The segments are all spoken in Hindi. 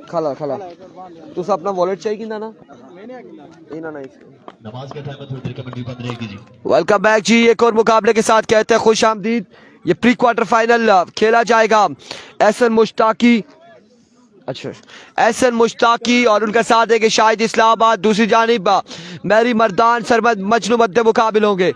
खाला खाला तुस अपना वॉलेट चाहिए कि ना नमाज का टाइम है, थोड़ी देर कमेंट्री बंद रहेगी जी। वेलकम बैक जी। एक और मुकाबले के साथ कहते हैं खुश आमदीद। ये प्री क्वार्टर फाइनल खेला जाएगा एहसन मुश्ताकी, अच्छा एहसन मुश्ताकी और उनका साथ है कि शाहिद इस्लामाबाद। दूसरी जानिब मैरी मर्दान सरमद मजनू मध्य मुकाबिल होंगे।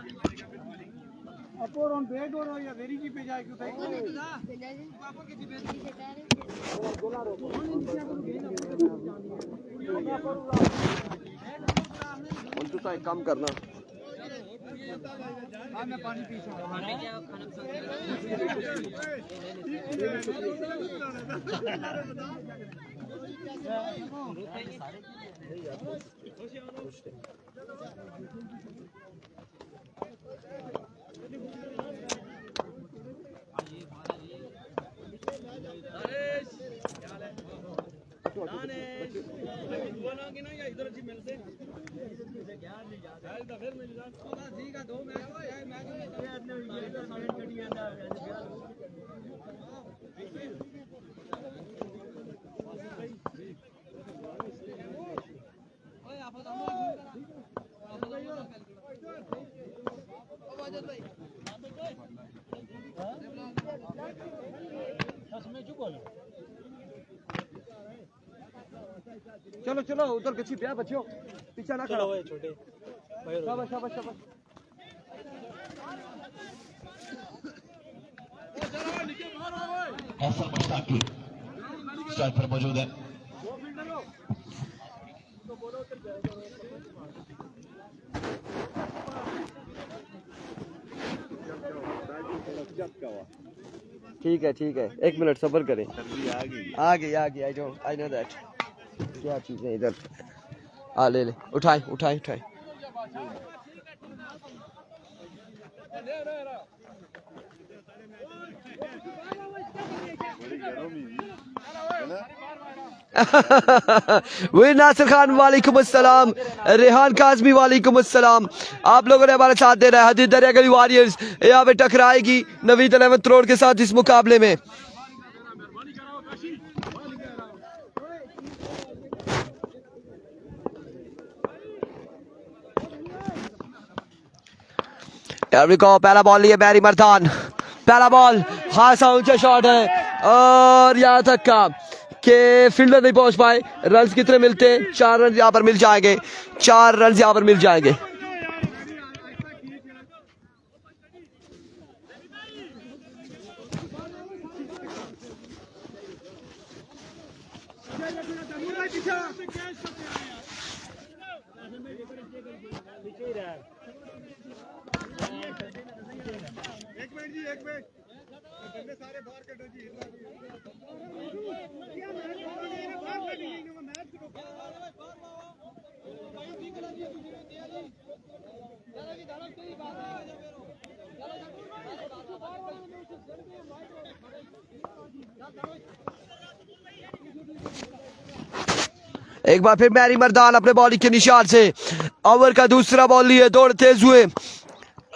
कम करना चलो चलो उधर कच्ची ब्याह बच्चों पीछे ना खड़ा छोटे शाबाश शाबाश शाबाश। एहसन मुश्ताकी स्टार्ट पर मौजूद है। ठीक है 1 मिनट सब्र करें। आ गई आई नो दैट। क्या चीजें इधर ले उठाए वही नासिर खान वालेकुम अस्सलाम, रेहान काजमी वालेकुम अस्सलाम। आप लोगों ने हमारे साथ दे रहा है। हदीद दरिया गली वॉरियर्स यहाँ पे टकराएगी नवीद 11 रोड के साथ इस मुकाबले में। पहला बॉल लिए मैरी मर्दान, पहला बॉल खासा ऊंचा शॉट है और यहाँ तक का कि फील्डर नहीं पहुंच पाए। रन कितने मिलते हैं? 4 रन यहाँ पर मिल जाएंगे, 4 रन यहाँ पर मिल जाएंगे। एक बार फिर मैरी मर्दान अपने बॉलिंग के निशान से ओवर का दूसरा बॉल लिए दौड़ तेज हुए।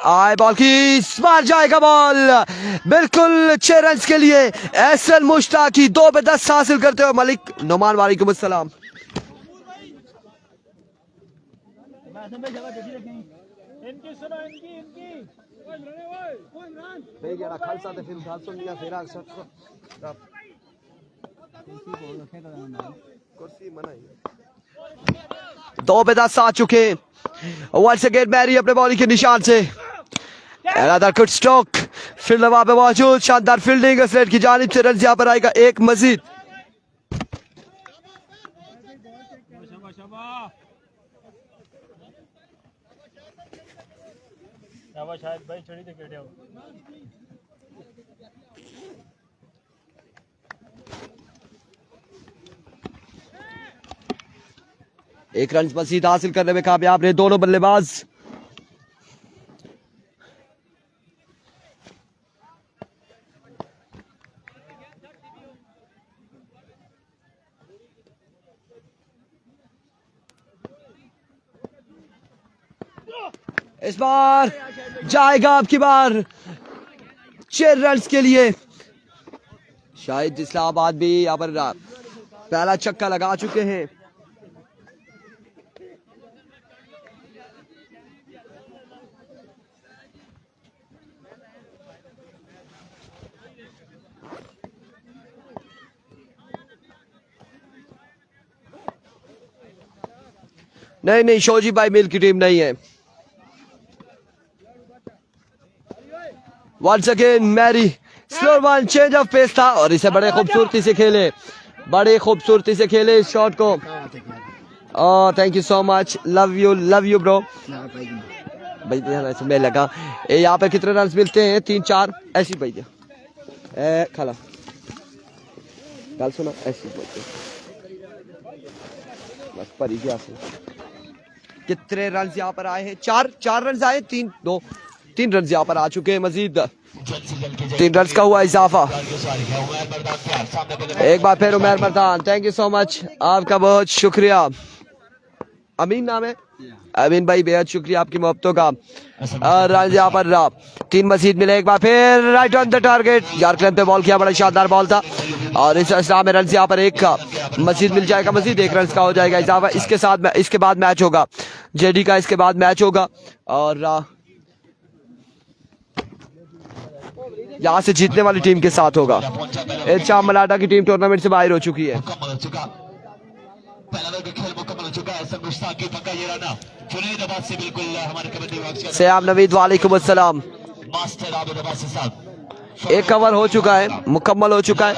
आए बॉल की मार जाएगा बॉल बिल्कुल 6 रन के लिए एहसन मुश्ताकी 2 पे 10 हासिल करते हुए। मलिक नोमान वालेकुम अस्सलाम। दो पे 10 आ चुके। वंस अगेन मैरी अपने बॉलिंग के निशान से Another good stroke, फील्डर वहां पे मौजूद, शानदार फील्डिंग स्लेट की जानिब से। रन यहाँ पर आएगा एक मजीद। एक रन मजीद हासिल करने में कामयाब रहे दोनों बल्लेबाज। इस बार जाएगा आपकी बार 6 रन के लिए। शाहिद इस्लामाबाद भी यहाँ पर पहला छक्का लगा चुके हैं। नहीं, शोजी भाई मिल की टीम नहीं है। Once again Mary slow one change of pace था और इसे बड़े खूबसूरती से खेले, इस शॉट को। Thank you so much, love you bro. भाई ऐसे मैं लगा यहाँ पे कितने रन मिलते हैं? 3-4 ऐसी भाई खाला गल सुना ऐसी बस परी गया। कितने रन यहाँ पर आए हैं? 4 रन आए, 3 रन यहाँ पर आ चुके हैं। मजीद 3 रन का हुआ इजाफा। एक बार फिर Umar Mardan, thank you so much, आपका बहुत शुक्रिया। अमीन नाम है, अमीन भाई बेहद शुक्रिया आपकी मोहब्बतों का। रन यहाँ पर 3 मजीद मिले। एक बार फिर राइट ऑन द टारगेट, यार्करन पे बॉल किया, बड़ा शानदार बॉल था और इस असला में रन यहाँ पर 1 का मजीद मिल जाएगा, मजीद 1 रन का हो जाएगा इजाफा। इसके बाद मैच होगा जेडी का, इसके बाद मैच होगा और यहाँ से जीतने वाली टीम के साथ होगा। इरशाद मलाटा की टीम टूर्नामेंट से बाहर हो चुकी है। सयाम नवीद वालेकुम अस्सलाम। एक कवर हो चुका है, मुकम्मल हो चुका है,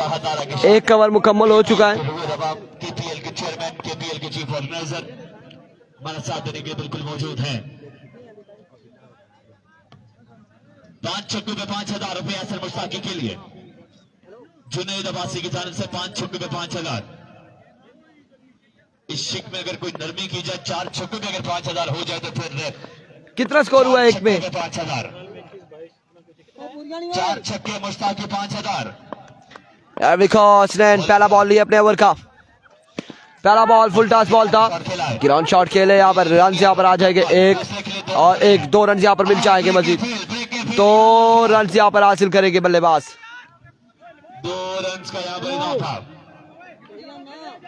एक कवर मुकम्मल हो चुका है। केपीएल के चेयरमैन, केपीएल के चीफ ऑर्गेनाइजर हमारे साथ देने के बिल्कुल मौजूद हैं। 5 छक्कों पे 5,000 रुपए असर मुश्ताकी के लिए। जुनैद अब्बासी की जानिब से 5 छक्कों पे 5,000। इस शिक में अगर कोई नरमी की जाए, 4 छक्कों पे अगर 5,000 हो जाए तो फिर कितना स्कोर हुआ एक में? 5,000। 4 छक्के मुश्ताकी 5,000। पहला बॉल लिया अपने ओवर का, पहला बॉल फुल टॉस बॉल था, ग्राउंड शॉट खेले। यहाँ पर रन यहाँ पर आ जाएंगे 1 और 2 रन यहाँ पर मिल जाएंगे, मजीद 2 रन यहाँ पर हासिल करेंगे बल्लेबाज। 2 रन का यहाँ पर इजाफा।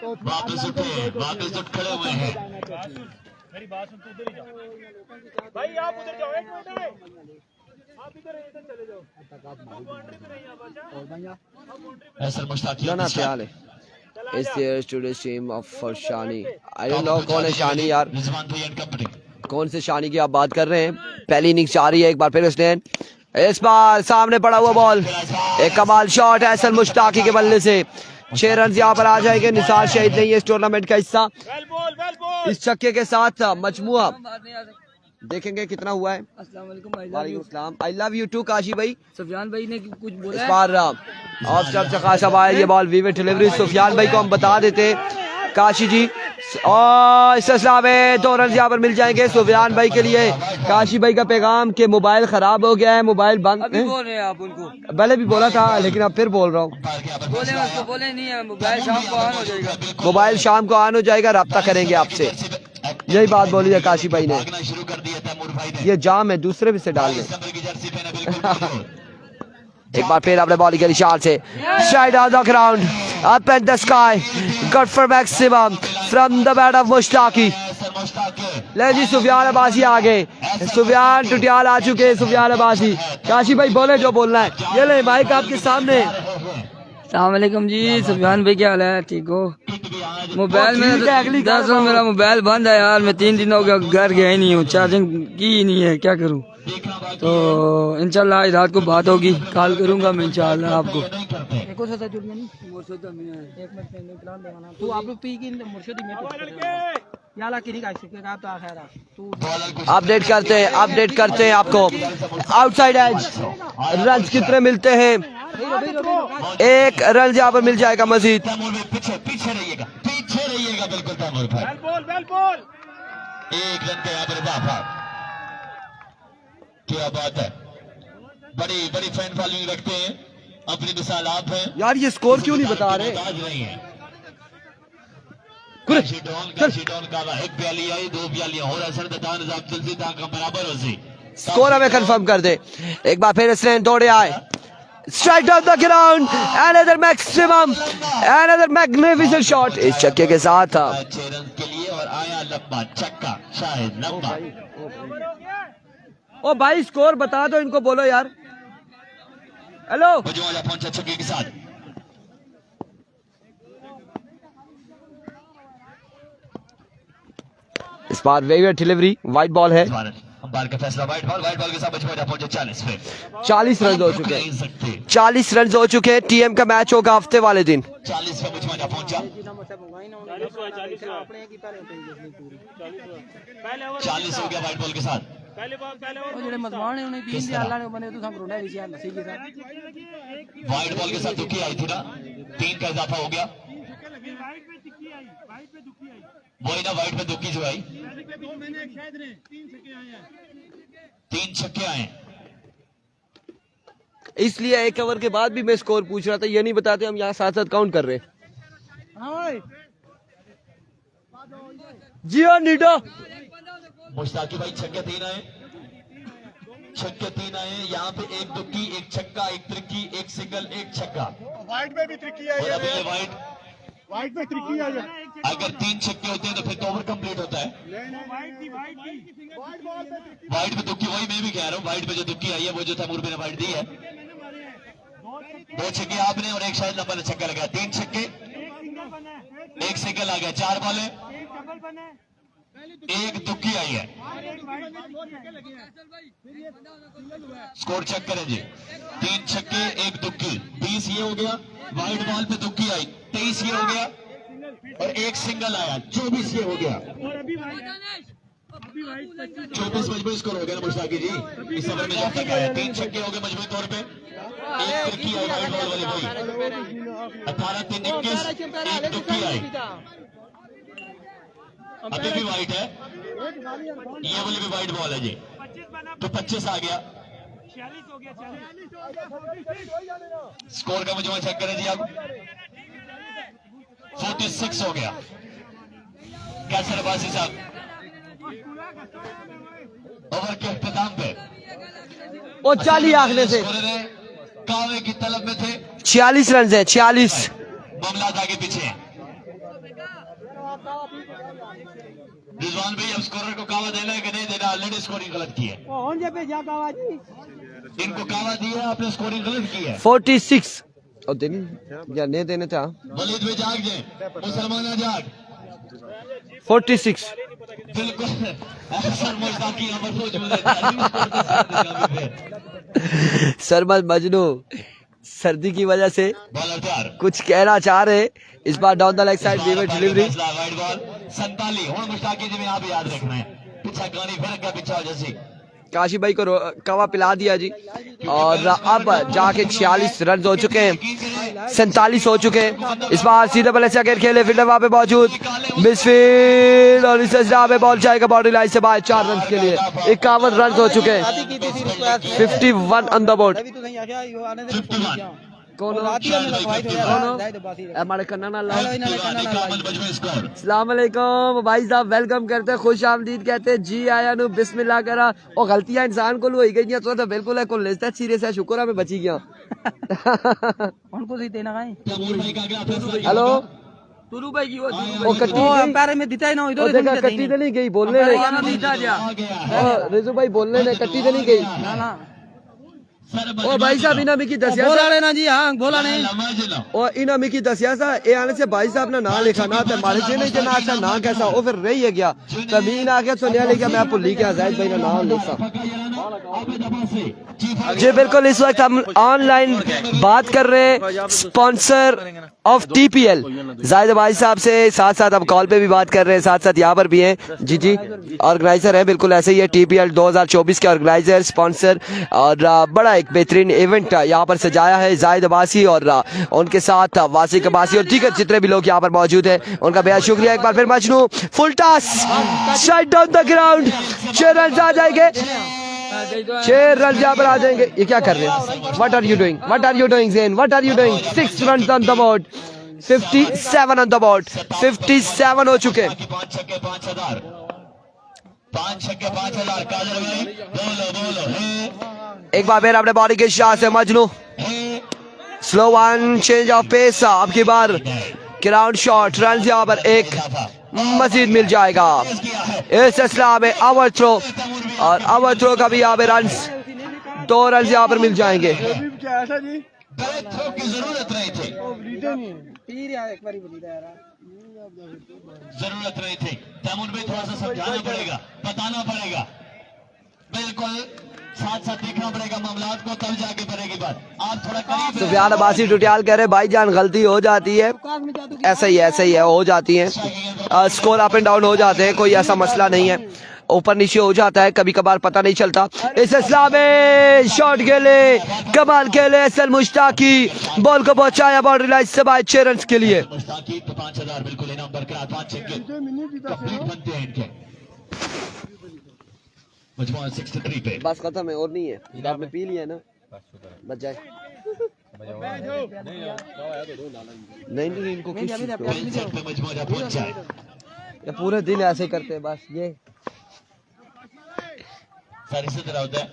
वापस उठ खड़े हुए हैं। मेरी बात सुन, तू उधर ही जाओ भाई, आप उधर जाओ, एक मिनट आप इधर चले जाओ। ऐसा मुश्ताकी ना प्याल है। Is there today's team of for Shani? I don't know कौन है शानी यार, कौन से शानी की आप बात कर रहे हैं? पहली इनिंग्स जा रही है। एक बार फिर उसने इस बार सामने पड़ा हुआ बॉल, एक कमाल शॉट है एहसन मुश्ताकी के बल्ले से। 6 रन यहाँ पर आ जाएंगे। निसार शहीद नहीं है इस टूर्नामेंट का हिस्सा। इस छक्के के साथ मजमुआ देखेंगे कितना हुआ है। अस्सलाम, I love you too Kashi भाई। सुफियान भाई ने कुछ बोला इस बार ऑफ स्टंप से खासा आया ये बॉल, वीवे डिलीवरी। सुफियान भाई को हम बता देते काशी जी, और इस सिलसिला में 2 रन यहाँ पर मिल जाएंगे सुफियान भाई के लिए। काशी भाई का पैगाम के मोबाइल खराब हो गया है, मोबाइल बंद। अभी बोल रहे हैं आप उनको? पहले भी बोला था लेकिन अब फिर बोल रहा हूँ। बोले नहीं है, मोबाइल शाम को ऑन हो जाएगा। मोबाइल शाम को ऑन हो जाएगा, रब्ता करेंगे आपसे। यही बात बोली है काशी भाई ने। ये जाम है, दूसरे भी से डाल दें। एक बार फिर अपने बॉलिंग के निशान से side on the ground, up in the sky, gone for maximum from the bat of Mushtaqi. ले जी सुफियान अब्बासी आ गए, सुफियान टुटियाल आ चुके हैं। सुफियान अब्बासी, काशी भाई बोले जो बोलना है। ये ले माइक आपके सामने। अस्सलाम वालेकुम जी, सुफियान भाई क्या हाल है? ठीक हो? मोबाइल में दरअसल मेरा मोबाइल बंद है यार, मैं 3 दिनों का घर गया ही नहीं हूँ, चार्जिंग की ही नहीं है, क्या करूँ? तो इंशाल्लाह आज रात को बात होगी, कॉल करूँगा मैं इंशाल्लाह आपको। अपडेट करते हैं आपको। आउटसाइड एज रन कितने मिलते हैं? 1 रन यहाँ पर मिल जाएगा मजीद। पीछे रहिएगा बिल्कुल तैमूर भाई। 1 रन का यहाँ पर इजाफा। क्या बात है, बड़ी फैन फॉलोइंग रखते हैं, अपनी मिसाल आप हैं यार। ये स्कोर क्यों नहीं बता रहे? स्कोर हमें कंफर्म कर दे। एक बार फिर इसने दौड़े आए, strike down the ground, another maximum, another magnificent shot इस छक्के के साथ। 6 रन के लिए और आया लंबा छक्का, शाहिद लंबा। ओ भाई स्कोर बता दो इनको, बोलो यार। हेलो, बजवाला पहुंचा छक्के के साथ। इस बार वेवियर डिलीवरी, वाइट बॉल है। अंपायर का फैसला वाइट बॉल के साथ बजवाला पहुंचा 40 पे। 40 रन हो चुके हैं, नहीं सकते। 40 रन हो चुके हैं। टीएम का मैच होगा हफ्ते वाले दिन। 40 पे बजवाला पहुंचा। 40 हो गया वाइट बॉल के साथ। वाइट बॉल के साथ दुखी आई थी ना, 3 का इजाफा हो गया। वही ना, वाइट पे दुखी जो आई, 3 छक्के आए। इसलिए एक ओवर के बाद भी मैं स्कोर पूछ रहा था, ये नहीं बताते हम यहाँ साथ साथ काउंट कर रहे हैं। जी हाँ नीडा, मुश्ताकी भाई छक्के 3 आए, छक्के 3 आए। यहाँ पे 1 दुक्की, 1 छक्का, 1 त्रिक्की, 1 सिंगल, 1 छक्का। वाइट में भी त्रिकी है, और अभी ये वाइट में त्रिकी है। अगर 3 छक्के होते हैं तो फिर तो ओवर कंप्लीट होता है। वाइट में दुक्की, वही मैं भी कह रहा हूँ, वाइट में जो दुक्की आई है वो जो तैमूर ने वाइट दी है। 2 छक्के आपने और 1 शायद लंबा छक्का लगा। 3 छक्के, 1 सिंगल आ गया। 4 बॉल है, 1 दुक्की आई है। स्कोर चेक करें जी। 3 छक्के, 1 दुक्की, 20 ये हो गया। वाइट बॉल पे दुक्की आई, 23 ये हो गया और 1 सिंगल आया, 24 ये हो गया। 24 स्कोर हो गया ना मुश्ताकी जी। इस ओवर में जब तक आया 3 छक्के हो गए मजबूत तौर पे। 1 दुक्की आई वाइट बॉल वाली भाई। 18 3 21, 1 दुक्की आई। अभी भी वाइट है, ये वाली भी वाइट बॉल है जी। तो 25 आ गया। स्कोर का मुझे चेक करें जी अब। 46 हो गया। कैसे रबासी साहब ओवर के इख्तिताम पे ओ 40 आंकड़े से कावे की तलब में थे। 46 रन है, 46। मामला आगे पीछे हैं। रिजवान भाई अब स्कोरर को कावा देना है कि नहीं देना? ऑलरेडी स्कोरिंग गलत की है। इनको कावा दिया, आपने स्कोरिंग गलत की है। 46 और देनी या नहीं देने था। वलीद भाई जाग जाए, मुसलमान जाग। 46 बिल्कुल सरमद मजनू सर्दी की वजह से बॉलर तैयार, कुछ कहना चाह रहे। इस बार down the leg side wayward delivery. Wide ball 47 हुण मुश्ताकी जी में यहाँ पे याद रखना है। पीछा गानी फिर अगर पीछा हो जैसी काशी भाई को कवा पिला दिया जी। और अब जाके 46 रन हो चुके हैं, 47 हो चुके हैं। इस बार सीधे बल्ले से अगर खेले फील्डर वहां पे मौजूद मिसफील्ड और इस पे बॉल जाएगा बाउंड्री लाइन से बाहर। 4 रन के लिए 51 रन हो चुके हैं। 51 ऑन द बोर्ड। 51 हमारे कन्ना अस्सलाम वालेकुम भाई साहब, वेलकम करते हैं, खुश आमदीद कहते हैं जी आया नु बिस्मिल्लाह करा। और गलतियां इंसान को हो गई तो बिल्कुल है को लेता सीरियस है, शुक्र है मैं बची गया। उनको सही देना है। हेलो तुलू भाई की वो कट्टी पैर में दिता ही ना, इधर कट्टी तो नहीं गई बोलने ने। रिजू भाई बोलने ने कट्टी तो नहीं गई ना। ओ भाई साहब इना मिकी दसिया बोला लेना जी। हाँ बोला नहीं। और इना मिकी दसिया सा ए आने से भाई साहब ने ना लिखा ना, मारे से नहीं जना अच्छा ना कैसा ओ फिर रही है गया तमीन आ गया सुनिया लेके मैं भूल गया जाहिद भाई ने नाम लिखा। जी बिल्कुल, इस वक्त हम ऑनलाइन बात कर रहे हैं स्पॉन्सर ऑफ टीपीएल जाहिद भाई साहब से, साथ साथ हम कॉल पे भी बात कर रहे हैं, साथ साथ यहाँ पर भी हैं। जी जी ऑर्गेनाइजर है, बिल्कुल ऐसे ही है टीपीएल 2024 के ऑर्गेनाइजर स्पॉन्सर। और बड़ा एक बेहतरीन इवेंट यहाँ पर सजाया है जाहिद अब्बासी और उनके साथ वासिक अब्बासी और दीगर जितने भी लोग यहाँ पर मौजूद है, उनका बेहद शुक्रिया। एक बार फिर Majnu full toss strike down the ground. 6 run आ जाएंगे, 6 रन यहाँ पर आ जाएंगे। ये क्या कर रहे हैं? What are you doing, what are you doing Zen, what are you doing? 6 run on the board, 57 on the board, 57 हो चुके हैं। 5 छक्के 5000 काजल भाई बोलो बोलो है एक बार फिर अपने बॉडी के शाह से मजनू slow one change of pace. अब की बार ग्राउंड शॉट रन यहाँ पर एक मजीद मिल जाएगा। इस सिलसिला में ओवर थ्रो और ओवर थ्रो का भी यहाँ पे रन 2 रन यहाँ पर मिल जाएंगे। थ्रो की जरूरत नहीं थी, जरूरत नहीं थी। तैमूर में थोड़ा सा समझाना पड़ेगा, बताना पड़ेगा, बिल्कुल साथ साथ देखना पड़ेगा मामलात को, तब जाके बढ़ेगी बात। आप थोड़ा करीब सुफियान अब्बासी टुटियाल कह रहे भाईजान गलती हो जाती है, ऐसा ही है हो जाती है, स्कोर अप एंड डाउन हो जाते हैं, कोई ऐसा मसला नहीं है, ऊपर नीचे हो जाता है, कभी कभार पता नहीं चलता। इस सिलसिला में शॉट खेले कमाल खेले एसएल मुश्ताकी, बॉल को पहुंचाया बाउंड्री लाइन से बाहर 6 रन के लिए। मुश्ताकी तो 5000 बिल्कुल इनाम बरकरार, 5 छक्के कंप्लीट बनते हैं इनके। मजमूआ 63 पे बस खत्म है और नहीं है, आपने पी लिया है ना, बच जाए नहीं इनको किस चीज़ पे? सेट पे मजमूआ पहुंच जाए। ये पूरे दिन ऐसे ही करते हैं बस ये। सर इसी तरह होता है,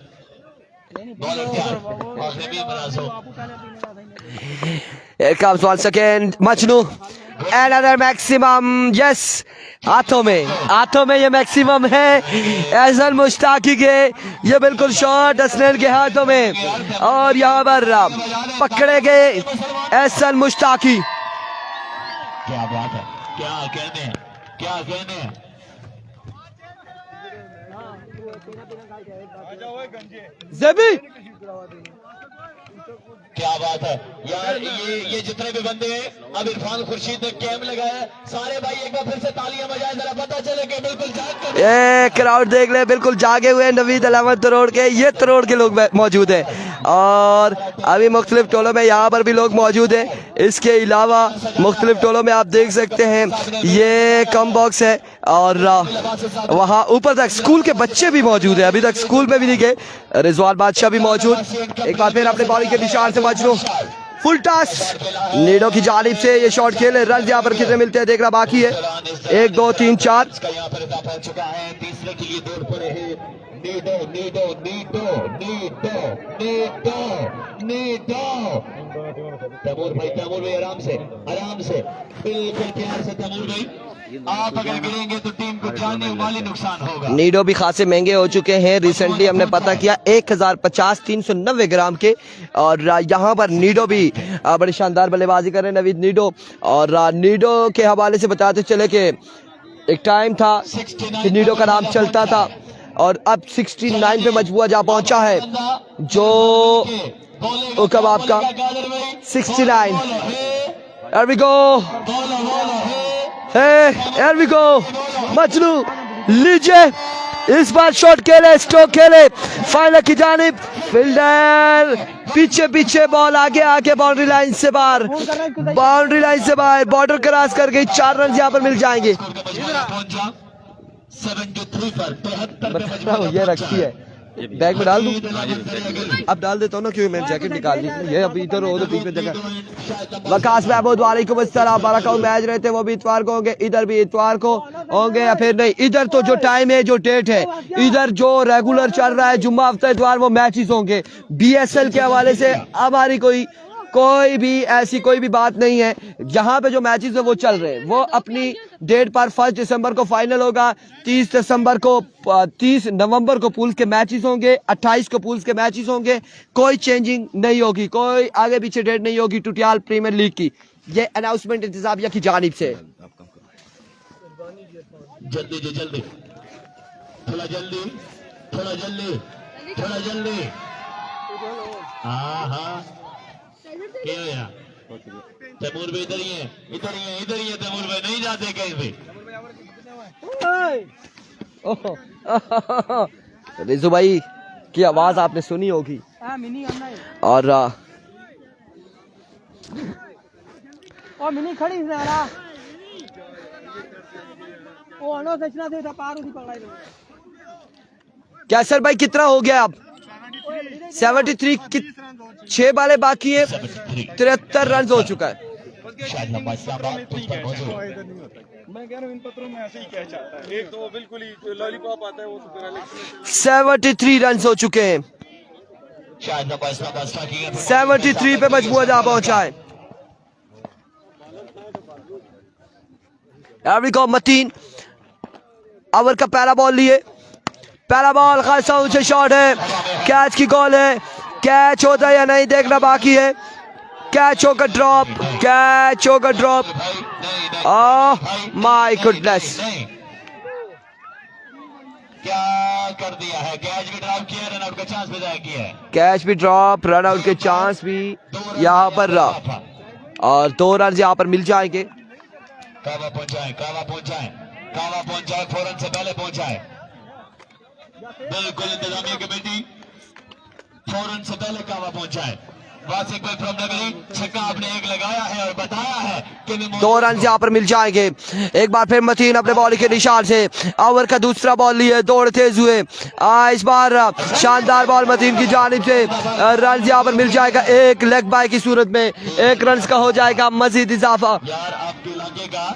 बॉलर तैयार, आखिरी में बराज हो। Here comes once again Majnu, another maximum, yes, हाथों में ये मैक्सिमम है एहसन मुश्ताकी के, ये बिल्कुल शॉट हसनैन के हाथों में और यहाँ पर पकड़े गए एहसन मुश्ताकी। क्या बात है, क्या कहने हैं, क्या कहने हैं। ज़ेबी क्या बात है यार, ये जितने भी बंदे हैं, अब इरफान खुर्शीद ने कैम लगाया, सारे भाई एक बार फिर से तालियां बजाएं, जरा पता चले कि बिल्कुल जाग कर ये क्राउड देख ले, बिल्कुल जागे हुए नवीद अलामत तरोड़ के, ये तरोड़ के लोग मौजूद हैं और अभी मुख्तलिफ टोलों में यहाँ पर भी लोग मौजूद हैं। इसके अलावा मुख्तलिफ टोलों में आप देख सकते हैं ये कम बॉक्स है और वहाँ ऊपर तक स्कूल के बच्चे भी मौजूद हैं, अभी तक स्कूल में भी नहीं गए। रिजवान बादशाह भी मौजूद। एक बार फिर अपने बॉलिंग के निशान से मजनू फुल टॉस नीडो की जानिब से ये शॉट खेले, रन यहाँ पर कितने मिलते हैं देखना बाकी है, 1 2 3 4। यहाँ पर पहुंच चुका है, तीसरे के लिए दौड़ पड़े हैं नीडो नीडो नीडो नीडो नीडो नीडो। तैमूर भाई आराम से बिल्कुल प्यार से तैमूर भाई, आप अगर गिरेंगे तो टीम को जाने वाली नुकसान होगा। नीडो भी खासे महंगे हो चुके हैं, रिसेंटली हमने पता किया 1050 390 ग्राम के, और यहाँ पर नीडो भी बड़ी शानदार बल्लेबाजी कर रहे हैं नवीद नीडो। और नीडो के हवाले से बताते चले कि एक टाइम था कि नीडो का नाम चलता था और अब 69 पे मजबूआ जा पहुंचा है, जो कब आपका 69। Here we go, here we go, Majnu लीजिए इस बार शॉट खेले, स्ट्रोक खेले फाइनल की जानिब, फील्डर पीछे बॉल आगे बाउंड्री लाइन से बाहर, बॉर्डर क्रॉस कर गई, 4 रन यहाँ पर मिल जाएंगे। 73 पर ये रखती है, बैग में डाल दूं, अब डाल देता हूँ ना, क्यों मैंने जैकेट निकाल ली, ये अभी इधर हो तो बीच में जगह। वकास महमूद वालेकुम अस्सलाम, बारकाऊ मैच रहते हैं वो भी इतवार को होंगे, इधर भी इतवार को होंगे या फिर नहीं, इधर तो जो टाइम है जो डेट है, इधर जो रेगुलर चल रहा है जुम्मा हफ्ता इतवार वो मैचेस होंगे। बीएसएल के हवाले से हमारी कोई भी ऐसी कोई भी बात नहीं है, जहां पे जो मैचेस है वो चल रहे हैं, वो अपनी डेट पर 1 दिसंबर को फाइनल होगा, 30 नवंबर को पूल्स के मैचेस होंगे, 28 को पूल्स के मैचेस होंगे, कोई चेंजिंग नहीं होगी, कोई आगे पीछे डेट नहीं होगी टुटियाल प्रीमियर लीग की। ये अनाउंसमेंट इंतजामिया की जानिब से। जल्दी थोड़ा जल्दी हाँ तैमूर भाई इधर ही है तैमूर भाई, नहीं जाते कहीं भी। रिजू भाई की आवाज आपने सुनी होगी और मिनी खड़ी क्या सर भाई कितना हो गया अब? 73 की 6 बालें बाकी है, 73 रन हो चुका है। मैं कह रहा हूँ इन पत्रों में ऐसे ही क्या चाहता है, एक तो वो बिल्कुल ही लॉलीपॉप आता है, वो तो 73 रन हो चुके हैं। शायद ना फैसला फैसला किया 73 पे मजमुआ जा पहुंचा है। एवरीको मतीन ओवर का पहला बॉल लिए, पहला बॉल खासा ऊंचे शॉट है, कैच की कॉल है, कैच होता है या नहीं देखना बाकी है। कैच होकर ड्रॉप, कैच होकर ड्रॉप। ओह माय गुडनेस, क्या कर दिया है, कैच भी ड्रॉप किया, रन आउट का चांस भी जाया किया है। कैच भी ड्रॉप, रन आउट के चांस भी यहाँ पर रहा और 2 रन यहाँ पर मिल जाएंगे। कावा पहुंचाए, कावा पहुंचाए, कावा पहुंचाए, फौरन से पहले पहुंचाए। बिल्कुल इंतजामिया कमेटी फौरन से पहले कावा पहुंचाए। वासिक भाई फ्रॉम नगरी, छक्का आपने एक लगाया है और बताया है कि 2 रन यहाँ पर मिल जाएंगे। एक बार फिर मतीन अपने बॉलिंग के निशान से ओवर का दूसरा बॉल लिए, दौड़ तेज हुए। इस बार शानदार बॉल मतीन की जानिब से, रन यहाँ पर मिल जाएगा। एक लेग बाय की सूरत में 1 रन का हो जाएगा मजीद इजाफा। यार आपके इलाके का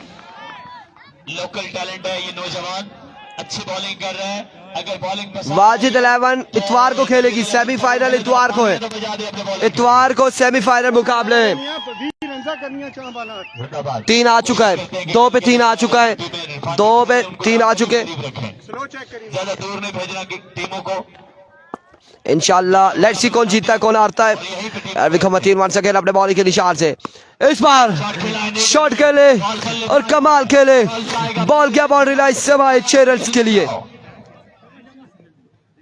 लोकल टैलेंट है ये नौजवान, अच्छी बॉलिंग कर रहे हैं। अगर बॉलिंग वाजिद 11 इतवार को खेलेगी, सेमीफाइनल इतवार को है, इतवार को सेमीफाइनल मुकाबले। 3 आ चुका है, 2 पे 3 आ चुका है, 2 पे 3 आ चुके। ज्यादा दूर नहीं भेजना टीमों को। इंशाल्लाह लेट्स सी कौन जीतता है कौन हारता है। विक्रम मतीन वंस अगेन अपने बॉलिंग के निशान से इस बार शॉट खेले और कमाल खेले, बॉल गया बाउंड्री लाइन से भाई 6 रन के लिए।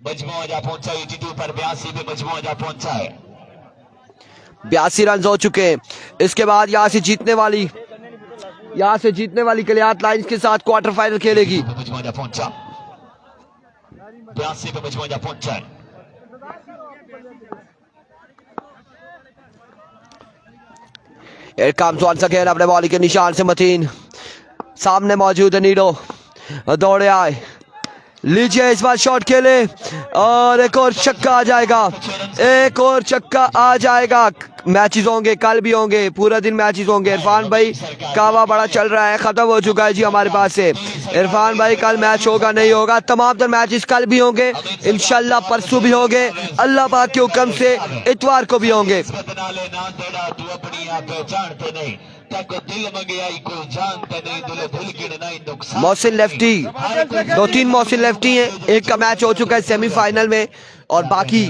मजमुआ जा पहुंचा 82 पर 82 पे मजमुआ जा पहुंचा है। 82 रन हो चुके हैं। इसके बाद यहाँ से जीतने वाली कलियात लाइंस के साथ क्वार्टर फाइनल खेलेगी। मजमुआ जा पहुंचा 82 पे मजमुआ जा पहुंचा है। अपने बॉलिंग के निशान से मतीन, सामने मौजूद है नीडो, दौड़े आए, लीजिए इस बार शॉट खेले और एक और छक्का आ जाएगा, एक और छक्का आ जाएगा। मैचेस होंगे, कल भी होंगे, पूरा दिन मैचेस होंगे। इरफान भाई कावा बड़ा चल रहा है, खत्म हो चुका है जी हमारे पास से। इरफान भाई कल मैच होगा नहीं होगा, तमाम तर मैचेस कल भी होंगे इंशाल्लाह, परसों भी होंगे, अल्लाह पाक के हुक्म से इतवार को भी होंगे। मोहसिन लेफ्टी, 2-3 मोहसिन लेफ्टी हैं, एक का मैच हो चुका है सेमीफाइनल में और बाकी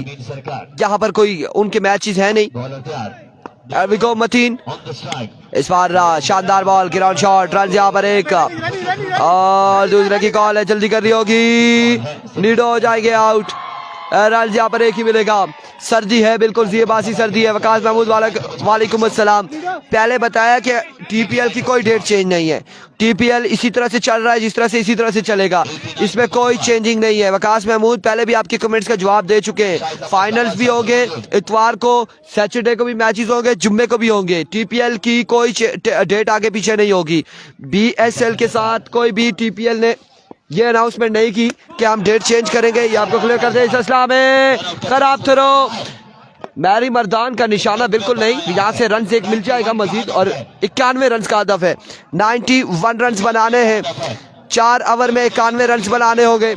यहाँ पर कोई उनके मैचेस है नहीं। मतीन इस बार शानदार बॉल, ग्राउंड शॉट, रन यहाँ पर 1 और दूसरे की कॉल है, जल्दी कर रही होगी, नीडो हो जाएंगे आउट। रन यहाँ पर 1 ही मिलेगा। सर्दी है, बिल्कुल ज़ियबासी सर्दी है। वकास महमूद वालेकुम अस्सलाम। पहले बताया कि टीपीएल की कोई डेट चेंज नहीं है, टीपीएल इसी तरह से चल रहा है जिस तरह से, इसी तरह से चलेगा, इसमें कोई चेंजिंग नहीं है। वकास महमूद पहले भी आपके कमेंट्स का जवाब दे चुके हैं। फाइनल्स भी होंगे इतवार को, सैटरडे को भी मैचेस होंगे, जुम्मे को भी होंगे। टीपीएल की कोई डेट आगे पीछे नहीं होगी। बीएसएल के साथ कोई भी टीपीएल ने ये अनाउंसमेंट नहीं की कि हम डेट चेंज करेंगे। ये आपको क्लियर कर दे। इस असला में खराब थ्रो, मैरी मर्दान का निशाना बिल्कुल नहीं, यहाँ से रन एक मिल जाएगा मजीद और 91 रन का हदफ है। 91 रन बनाने हैं, 4 ओवर में 91 रन बनाने होंगे।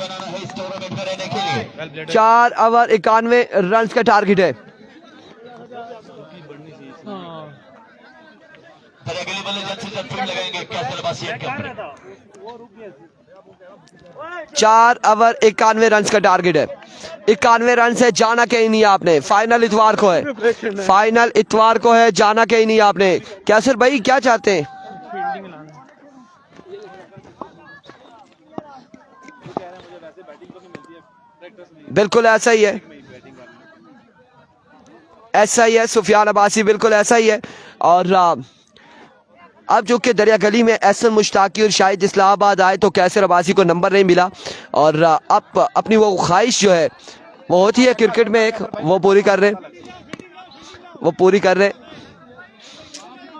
4 ओवर 91 रन का टारगेट है। चार ओवर 91 रन का टारगेट है। 91 रन से जाना कहीं नहीं आपने। फाइनल इतवार को है, फाइनल इतवार को है, जाना कहीं नहीं आपने। कैसर भाई क्या चाहते हैं? बिल्कुल ऐसा ही है, ऐसा ही है सुफियान अब्बासी, बिल्कुल ऐसा ही है। और अब जो कि दरिया गली में एहसन मुश्ताकी और शाहिद इस्लामाबाद आए तो कैसर अब्बासी को नंबर नहीं मिला और अब अपनी वो ख्वाहिश जो है वो होती है क्रिकेट में एक, वो पूरी कर रहे, वो पूरी कर रहे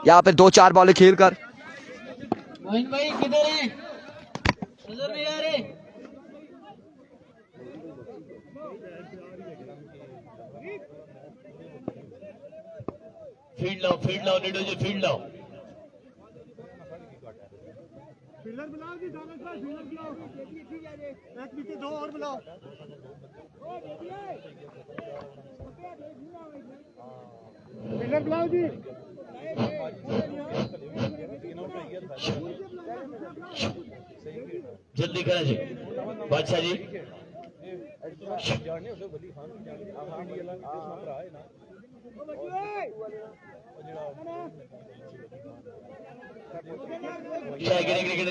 यहाँ पे 2-4 बॉलें खेल कर। फील्ड लो नीडो जी, फील्ड लो। फील्डर बुलाओ जी, फील्डर बुलाओ, एक विकेट 2 और बुलाओ। जल्दी करें जी बादशाह जी।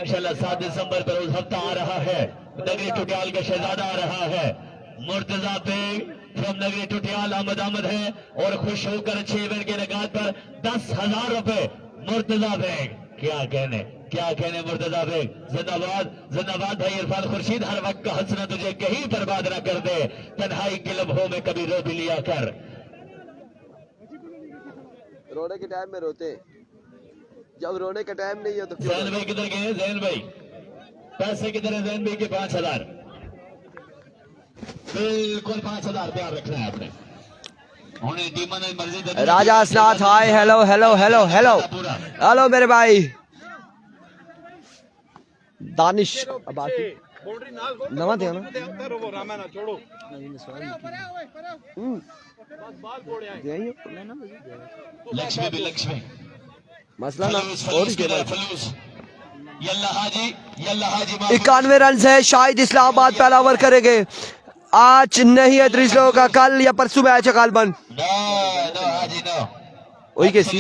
इंशाल्लाह 7 दिसंबर पर उस हफ्ता आ रहा है। नगरी टुटियाल का शहजादा आ रहा है। मुर्तजा बेग फ्रॉम नगरी टुटियाल आमद है और खुश होकर 6 इवेंट के नगाद पर 10,000 रुपए। मुर्तजा बेग क्या कहने मुर्तजा बेग। जिंदाबाद जिंदाबाद भाई इरफान खुर्शीद। हर वक्त का हंसना तुझे कहीं बर्बाद न कर दे, तन्हाई के लम्हों में कभी रो भी लिया कर। रोने के टाइम में रोते, जब रोने का टाइम नहीं है तो क्यों? जैन भाई किधर गए? जैन भाई पैसे किधर है? जैन भाई के 5,000 बिल्कुल 5,000 तैयार रखना है आपने। राजा असनाथ hi hello hello hello hello hello मेरे भाई दानिश अबासी नवा दे ना लक्ष्मी भी लक्ष्मी मसला ना और फलूस यल्ला हाजी 91 रन है। शाहिद इस्लामाबाद पहला ओवर करेंगे। आज नहीं है इस लोगों का, कल या परसों मैच है गालबन। वही कैसी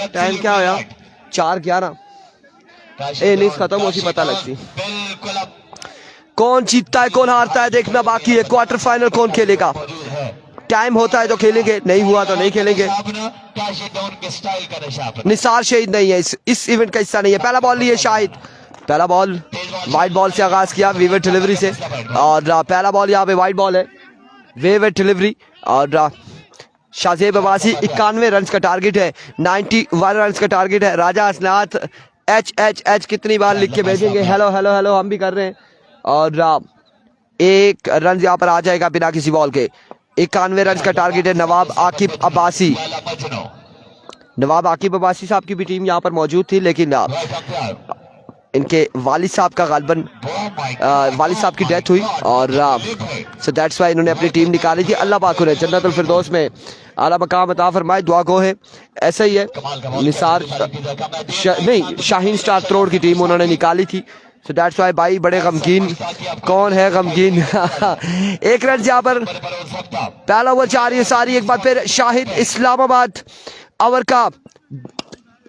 टाइम क्या होया 4:11 इनिंग्स खत्म होती पता लगती। कौन जीतता है कौन हारता है देखना बाकी है। क्वार्टर फाइनल कौन खेलेगा? टाइम होता है तो खेलेंगे, नहीं हुआ तो नहीं खेलेंगे। निसार शहीद नहीं है, इस इवेंट का हिस्सा नहीं है। पहला बॉल लिए शाहिद, पहला बॉल वाइड बॉल से आगाज किया विवेट डिलीवरी से, और पहला बॉल यहाँ पे वाइड बॉल है विवेट डिलीवरी। और शाहजेब अब्बासी 91 रन का टारगेट है, 91 रन का टारगेट है। राजा असनाथ एच कितनी बार लिख के भेजेंगे? हेलो हेलो हेलो हम भी कर रहे हैं। और 1 रन यहाँ पर आ जाएगा बिना किसी बॉल के। 91 रन का टारगेट है। नवाब आकिब अब्बासी, नवाब आकिब अब्बासी साहब की भी टीम यहाँ पर मौजूद थी, लेकिन इनके वालिद साहब का गालबन वालिद साहब की डेथ हुई, और सो दैट्स वाई इन्होंने अपनी टीम निकाली थी। अल्लाह पाक उन्हें जन्नतुल फिरदौस में आला मकाम अता फरमाए, दुआ गो है। ऐसा ही है निसार नहीं शाहीन स्टार त्रोड़ की टीम उन्होंने निकाली थी। सो दैट्स वाई भाई बड़े गमगीन। कौन है गमगीन? 1 रन यहाँ पर पहला ओवर जा रही है सारी। एक बार फिर शाहिद इस्लामाबाद ओवर का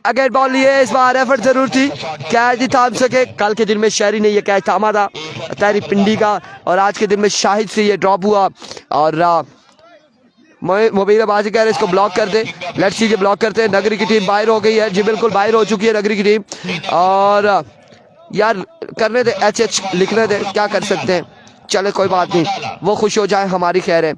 अगेन बॉल लिए। इस बार एफर्ट जरूर थी, कैच ही थाम सके। कल के दिन में शहरी ने ये कैच थामा था तहरी पिंडी का, और आज के दिन में शाहिद से ये ड्रॉप हुआ। और मोबीर अब्बासी कह रहे इसको ब्लॉक कर दे। लेट्स सी ब्लॉक करते हैं। नगरी की टीम बाहर हो गई है जी, बिल्कुल बाहर हो चुकी है नगरी की टीम। और यार करने दे, एच लिखने दे, क्या कर सकते हैं। चले कोई बात नहीं, वो खुश हो जाए हमारी खैर है।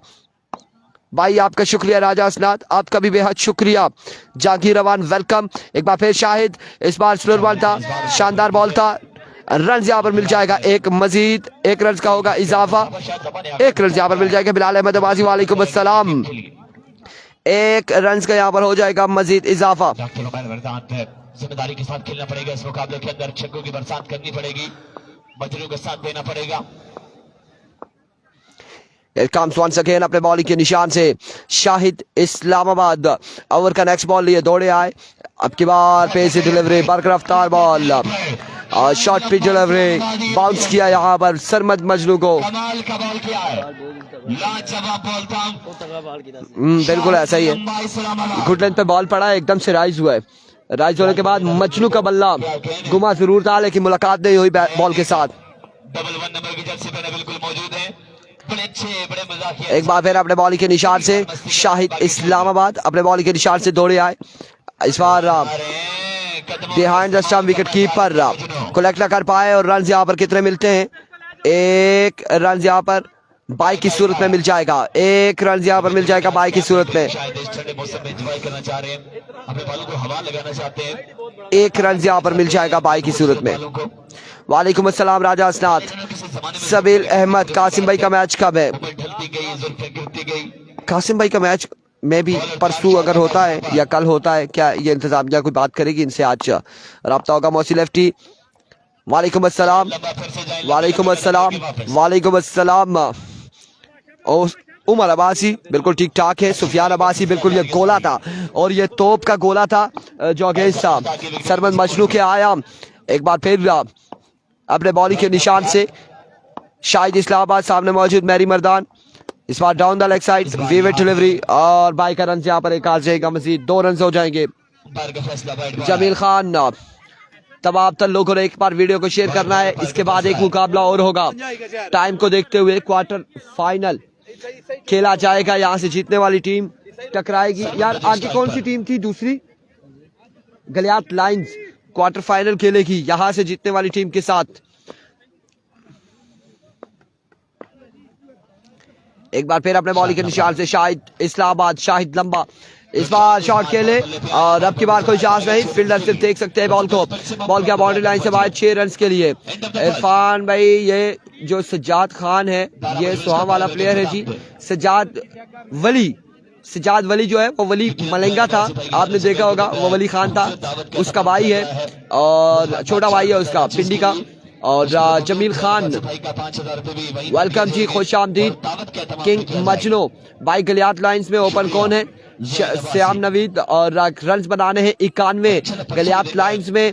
भाई आपका शुक्रिया राजा असनाथ, आपका भी बेहद शुक्रिया। जहांगीर रवान वेलकम। एक बार फिर शाहिद, इस बार स्लोर बॉल था, शानदार बॉल था। रन यहाँ पर मिल जाएगा एक, मजीद 1 रन का होगा इजाफा। 1 रन यहाँ पर मिल जाएगा। बिलाल अहमद अब्बासी वालेकुम अस्सलाम। 1 रन का यहाँ पर हो जाएगा मजीद इजाफा। जिम्मेदारी के साथ खेलना पड़ेगा इस मुकाबले के अंदर। छक्कों की बरसात करनी पड़ेगी, मजनू का साथ देना पड़ेगा। comes once again अपने बॉलिंग के निशान से शाहिद इस्लामाबाद। ओवर का नेक्स्ट बॉल लिए दौड़े आए। अब की बार पेस डिलीवरी, बरकरफ्तार बॉल और शॉर्ट पिच डिलीवरी, बाउंस किया यहाँ पर सरमद मजनू को। कमाल का बॉल किया है, लाजवाब बॉल था। बिल्कुल ऐसा ही है। गुड लेंथ पे बॉल पड़ा है, एकदम से राइज हुआ है। राइज होने के बाद मजनू का बल्ला गुमा जरूर था, लेकिन मुलाकात नहीं हुई बॉल के साथ। डबल 1 नंबर की जर्सी पहने बिल्कुल मौजूद है। बड़े अच्छे बड़े मजाकिया। एक बार फिर अपने बॉलिंग के निशान से शाहिद इस्लामाबाद अपने बॉलिंग के निशान से दौड़े आए। इस बार behind the stump wicket keeper collect न कर पाए, और रन यहाँ पर कितने मिलते हैं? 1 रन यहाँ पर बाई की सूरत में मिल जाएगा। 1 रन यहाँ पर मिल जाएगा बाई की सूरत में। शायद इस ठंडे मौसम में एंजॉय करना चाह रहे हैं, अपने बालों को हवा लगाना चाहते हैं। 1 रन यहाँ पर मिल जाएगा बाई की सूरत में। वालेकुम अस्सलाम राजा असनाथ, सबील अहमद। कासिम भाई का मैच कब है? कासिम भाई का मैच में भी परसों अगर होता है या कल होता है, क्या ये इंतजामिया कोई बात करेगी इनसे? आज रब्ता होगा। मौसी लेफ्टी वालेकुम अस्सलाम, वालेकुम अस्सलाम, वालेकुम अस्सलाम। और उमर अब्बासी बिल्कुल ठीक ठाक है। सुफियान अब्बासी बिल्कुल ये गोला था और ये तोप का गोला था जो अगेंस्ट सरमद मजनू के आया। एक बार फिर अपने बॉलिंग के निशान से शाहिद इस्लामाबाद, सामने मौजूद मैरी मर्दान, इस बार down the leg side, vivid delivery और बाई का रन यहाँ पर एक आ जाएगा, मजीद 2 रन हो जाएंगे। जमील खान, तमाम तर लोगों ने एक बार वीडियो को शेयर करना है, इसके बाद एक मुकाबला और होगा। टाइम को देखते हुए क्वार्टर फाइनल खेला जाएगा, यहाँ से जीतने वाली टीम टकराएगी। यार आगे कौन सी टीम थी दूसरी? गलियात लाइंस क्वार्टर फाइनल खेलेगी यहाँ से जीतने वाली टीम के साथ। एक बार फिर अपने बॉलिंग के निशान से शाहिद इस्लामाबाद, शाहिद लंबा, इस बार शॉट खेले और अब की बार कोई चांस नहीं। फील्डर सिर्फ देख सकते हैं बॉल को, बॉल क्या बाउंड्री लाइन से बाहर 6 रन के लिए। इरफान भाई, ये जो सज्जाद खान है ये सोहाम वाला प्लेयर है जी। सज्जाद वली जो है वो वली मलंगा था, आपने देखा होगा, वो वली खान था, उसका भाई है और छोटा भाई है उसका पिंडी का। और जमील खान, वेलकम जी, खुश आमदीद। King Majnu by Galiyat lines में ओपन कौन है? श्याम नवीद और रन्स बनाने हैं 91। गलियात लाइंस में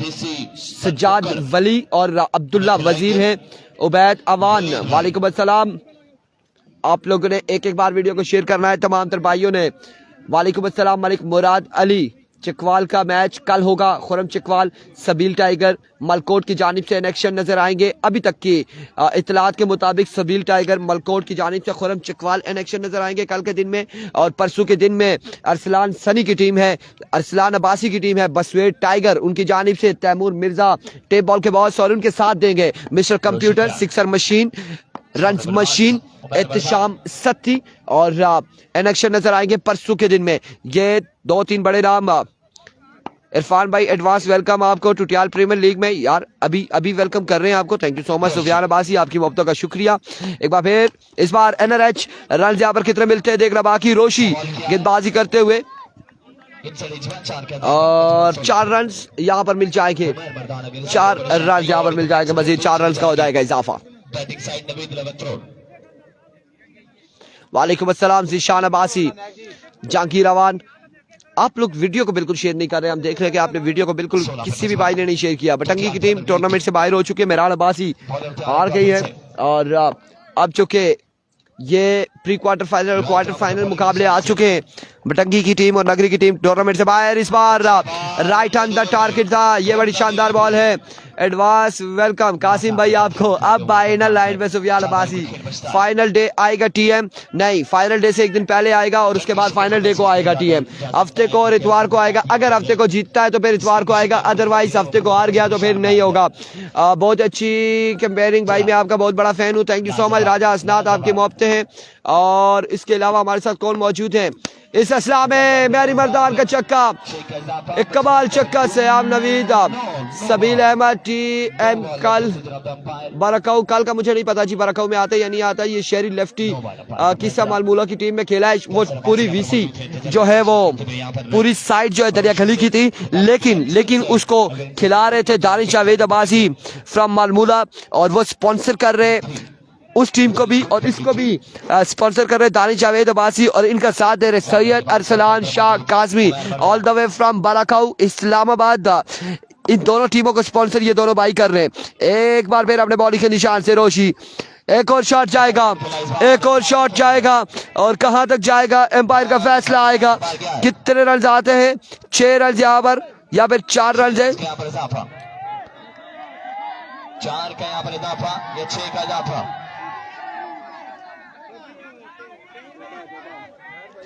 सज्जाद वली और अब्दुल्ला वजीर हैं। उबैद अवान, वालेकुम अस्सलाम। आप लोगों ने एक एक बार वीडियो को शेयर करना है, तमाम तर भाइयों ने। वालेकुम अस्सलाम। मलिक मुराद अली, चकवाल का मैच कल होगा। खुरम चकवाल, सबील टाइगर, मलकोट की जानिब से इनेक्शन नजर आएंगे। अभी तक की इतलात के मुताबिक सबील टाइगर, मलकोट की जानिब से खुरम चकवाल इनेक्शन नजर आएंगे कल के दिन में। और परसों के दिन में अरसलान सनी की टीम है, अरसलान अब्बासी की टीम है, बसवेट टाइगर, उनकी जानिब से तैमूर मिर्जा टेप बॉल के बॉस और उनके साथ देंगे mister computer, sixer machine, runs machine, Ehtesham Satti और इनेक्शन नजर आएंगे परसों के दिन में। ये 2-3 बड़े नाम। इरफान भाई, एडवांस वेलकम आपको टुटियाल प्रीमियर लीग में। यार अभी वेलकम कर रहे हैं आपको, thank you so much. Sufiyan Abbasi, आपकी मोहब्बतों का शुक्रिया। एक बार फिर इस बार NRH रन यहाँ पर कितने मिलते हैं देखना बाकी। रोशी गेंदबाजी करते हुए और 4 रन यहाँ पर मिल जाएंगे, 4 रन यहाँ पर मिल जाएंगे, मजीद 4 रन का हो जाएगा इजाफा। वालेकुम अस्सलाम ज़ीशान अब्बासी, जहांगीर अवान। आप लोग वीडियो को बिल्कुल शेयर नहीं कर रहे, हम देख रहे हैं कि आपने वीडियो को बिल्कुल किसी भी भाई ने नहीं शेयर किया। बटंगी की टीम टूर्नामेंट से बाहर हो चुकी है, मेहरान अब्बासी हार गई है और अब चुके ये प्री क्वार्टर फाइनल और क्वार्टर फाइनल मुकाबले आ चुके हैं। बटंगी की टीम और नगरी की टीम टूर्नामेंट से बाहर। इस बार राइट हैंड द टारगेट था, ये बड़ी शानदार बॉल है। एडवांस वेलकम कासिम भाई आपको। अब फाइनल लाइन में सुफियान अब्बासी, फाइनल डे आएगा TM नहीं, फाइनल डे से एक दिन पहले आएगा और उसके बाद फाइनल डे को आएगा TM। हफ्ते को और इतवार को आएगा, अगर हफ्ते को जीतता है तो फिर इतवार को आएगा, अदरवाइज हफ्ते को हार गया तो फिर नहीं होगा। बहुत अच्छी कंपेयरिंग भाई, मैं आपका बहुत बड़ा फैन हूँ, थैंक यू सो मच। राजा हसनात, आपकी मोहब्बतें हैं। और इसके अलावा हमारे साथ कौन मौजूद है इस असला में? मैरी मर्दान का चक्का, एक कमाल चक्का, सयाम नवीद, सबील अहमद, TM कल बरकाऊ, कल का मुझे नहीं पता जी बरकाऊ में आता है या नहीं आता। ये शहरी लेफ्टी किस्सा मालमूला की टीम में खेला है। वो पूरी VC जो है वो पूरी साइड जो है दरिया खली की थी, लेकिन उसको खिला रहे थे दानिश जावेद अब्बासी फ्रॉम मालमूला और वो स्पॉन्सर कर रहे उस टीम को भी और इसको भी स्पॉन्सर कर रहे दानिश जावेद अब्बासी और इनका साथ दे रहे Syed Arsalan Shah Kazmi all the way from बालाकाऊ इस्लामाबाद। इन दोनों टीमों को स्पॉन्सर ये दोनों भाई कर रहे हैं। एक बार फिर अपने बॉलिंग के निशान से रोशी, एक और शॉट जाएगा, एक और शॉट जाएगा और कहां तक जाएगा एम्पायर का फैसला आएगा। कितने रन आते हैं? 6 रन यहाँ पर या फिर 4 रन है? 4 का यहाँ पर इजाफा या 6 का इजाफा?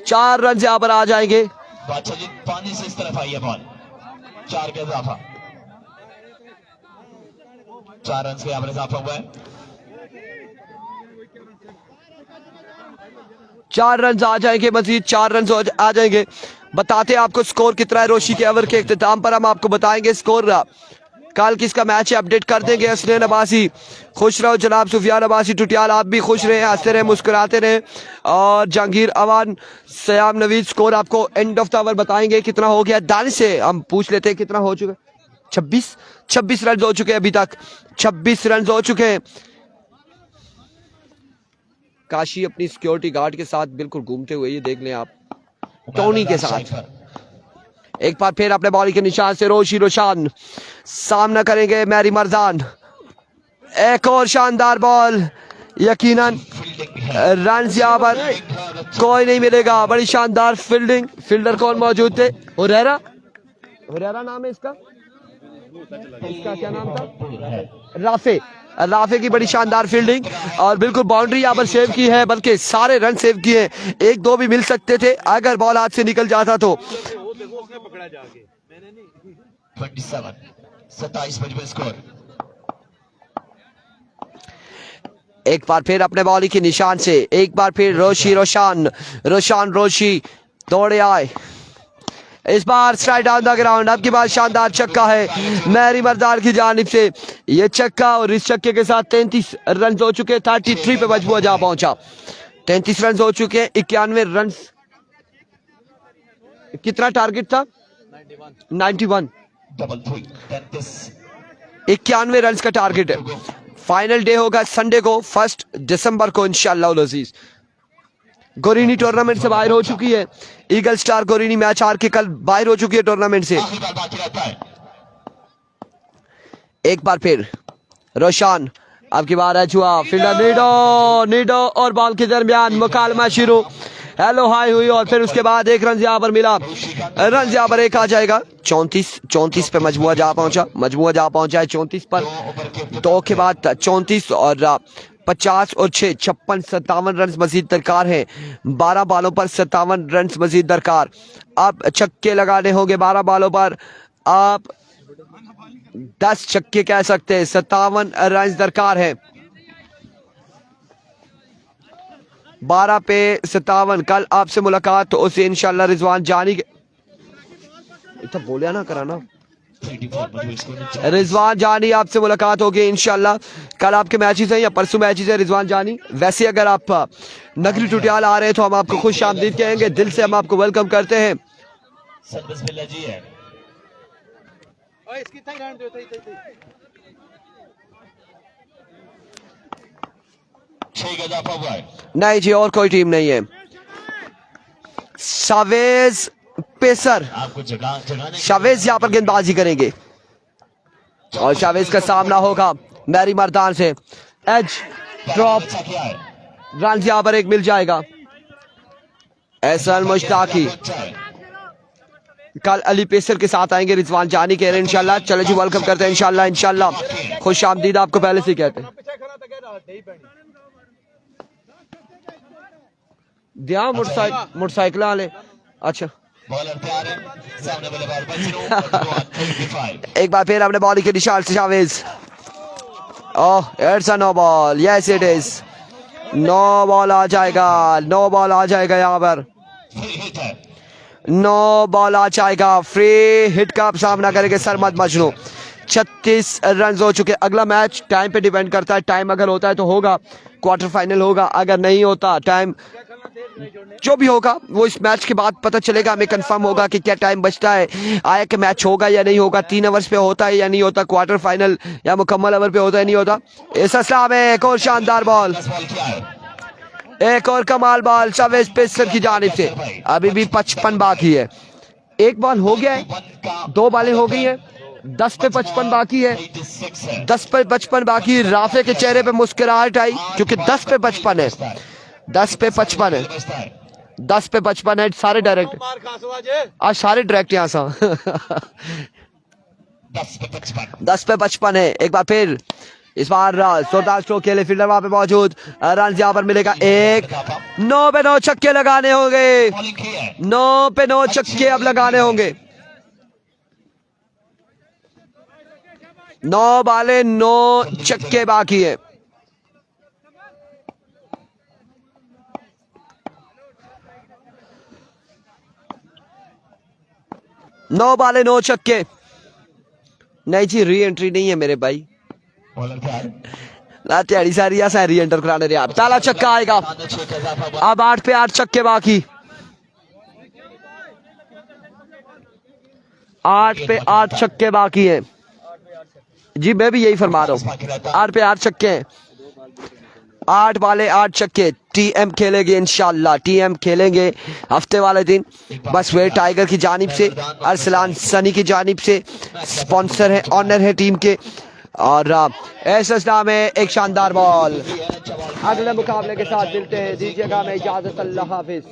4 रन यहाँ पर आ जाएंगे। बादशाह जी पानी से इस तरफ आई है बॉल, 4 का इजाफा, 4 रन से यहाँ पर इजाफा हुआ है। 4 रन आ जाएंगे, मजीद 4 रन आ जाएंगे। बताते आपको स्कोर कितना है रोशी के ओवर के इख्तिताम पर, हम आपको बताएंगे स्कोर। कल किसका मैच है अपडेट कर देंगे। असलैन अब्बासी, खुश रहो जनाब। सुफियान अब्बासी टुटियाल, आप भी खुश रहे, हंसते रहे, मुस्कुराते रहे। और जहांगीर अवान, सयाम नवीद, स्कोर आपको एंड ऑफ द ओवर बताएंगे कितना हो गया। दानिश से हम पूछ लेते हैं कितना हो चुका। 26 रन हो चुके अभी तक, 26 रन हो चुके। काशी अपनी सिक्योरिटी गार्ड के साथ बिल्कुल घूमते हुए, ये देख लें आप, टोनी के साथ। एक बार फिर अपने बॉल के निशान से रोशान सामना करेंगे मैरी मर्दान। एक और शानदार बॉल, यकीनन रन यहाँ पर कोई नहीं मिलेगा। बड़ी शानदार फील्डिंग, फील्डर कौन मौजूद थे? हुरैरा नाम है इसका क्या नाम था? राफे की बड़ी शानदार फील्डिंग और बिल्कुल बाउंड्री यहाँ पर सेव की है, बल्कि सारे रन सेव किए। एक दो भी मिल सकते थे अगर बॉल हाथ से निकल जाता तो। 27 स्कोर। एक बार फिर अपने बॉली के निशान से एक बार फिर रोशान दौड़े आए। इस बार स्ट्राइक डाउन द ग्राउंड। अब की बार शानदार छक्का है मैरी मर्दान की जानिब से। ये छक्का और इस छक्के के साथ 33 रन हो चुके। 33 पे मजबूर जा पहुंचा। 33 रन हो चुके हैं। 91 रन, कितना टारगेट था? 91। 91 रन का टारगेट है। फाइनल डे होगा संडे को 1 दिसंबर को इंशाअल्लाह अज़ीज। गोरीनी टूर्नामेंट से बाहर हो चुकी है। ईगल स्टार गोरीनी मैच हार के कल बाहर हो चुकी है टूर्नामेंट से। एक बार फिर रोशान, अब की बार है जुआ। फील्डर नीडो और बॉल के दरमियान मुकालमा शुरू। हेलो हाई हुई और फिर उसके बाद एक रन यहाँ पर मिला। रन यहाँ पर एक आ जाएगा। 34 पे मजमुआ जा पहुंचा है 34 पर। 2 के बाद 34 और 50 और 6 56 57 रन मजीद दरकार है। 12 बॉलों पर 57 रन मजीद दरकार। अब छक्के लगाने होंगे 12 बॉलों पर। आप 10 छक्के कह सकते हैं। 57 रन दरकार है। 12 पे 57। कल आपसे मुलाकात तो उसे इंशाल्लाह रिजवान जानी के इतना बोलिया ना कराना। रिजवान जानी आपसे मुलाकात होगी इंशाल्लाह। कल आपके मैचेस हैं या परसों मैचेस है रिजवान जानी। वैसे अगर आप नगरी टुटियाल आ रहे हैं तो हम आपको खुश आमदीद कहेंगे। दिल से हम आपको वेलकम करते हैं। नहीं जी, और कोई टीम नहीं है। शावेज पेसर, शावेज यहाँ पर गेंदबाजी करेंगे और शावेज का सामना होगा मैरी मर्दान से। एज ड्रॉप, रन यहाँ पर एक मिल जाएगा। एहसान मुश्ताकी कल अली पेसर के साथ आएंगे रिजवान जानी कह रहे हैं इंशाल्लाह। चलो जी, वेलकम करते हैं इंशाल्लाह। खुश आमदीद आपको पहले से कहते हैं। दिया मोटरसाइकिल वाले। अच्छा एक बार फिर अपने बॉल के निशान से शावेज। Oh, it's a no ball. Yes it is no ball आ जाएगा। यहाँ पर नो बॉल आ जाएगा। फ्री हिट का सामना करेंगे सरमद मजनू। 36 रन हो चुके। अगला मैच टाइम पे डिपेंड करता है। टाइम अगर होता है तो होगा, क्वार्टर फाइनल होगा। अगर नहीं होता, टाइम जो भी होगा वो इस मैच के बाद पता चलेगा। हमें कंफर्म होगा कि क्या टाइम बचता है, आया कि मैच होगा या नहीं होगा, 3 ओवर्स पे होता है या नहीं होता, क्वार्टर फाइनल या मुकम्मल ओवर पे होता है नहीं होता। इस असला में एक और शानदार बॉल, एक और कमाल बॉल शावेज पेसर की जानिब से। अभी भी 55 बाकी है। एक बॉल हो गया है, 2 बॉलें हो गई हैं। 10 पे 55 बाकी है। 10 पे 55 बाकी। राफे के चेहरे पे मुस्कुराहट आई क्योंकि 10 पे 55 है। 10 पे 55 है। 10 पे 55 है। सारे डायरेक्ट आज सारे डायरेक्ट यहाँ सा 10 पे 55 है। एक बार फिर इस बार जोरदार स्ट्रोक के लिए फील्डर वहां पे मौजूद। रन यहाँ पर मिलेगा एक। 9 पे 9 छक्के लगाने होंगे। 9 पे 9 छक्के अब लगाने होंगे। 9 बाले 9 छक्के बाकी है। नौ बाले 9 छक्के। नहीं जी, री एंट्री नहीं है मेरे भाई। त्याड़ी सारी ऐसा री एंटर कराने रे। पहला छक्का आएगा। अब 8 पे 8 छक्के बाकी। 8 पे 8 छक्के बाकी है जी। मैं भी यही फरमा रहा हूँ। 8 पे 8 छक्के हैं। 8 बाले 8 छक्के। टीएम खेलेंगे इंशाल्लाह, टीएम खेलेंगे हफ्ते वाले दिन। बस वे टाइगर की जानिब से, अरसलान सनी की जानिब से स्पॉन्सर है, ऑनर है टीम के। और एसएस नाम है, एक शानदार बॉल। अगले मुकाबले के साथ मिलते हैं, दीजिएगा हमें इजाजत, अल्लाह हाफिज।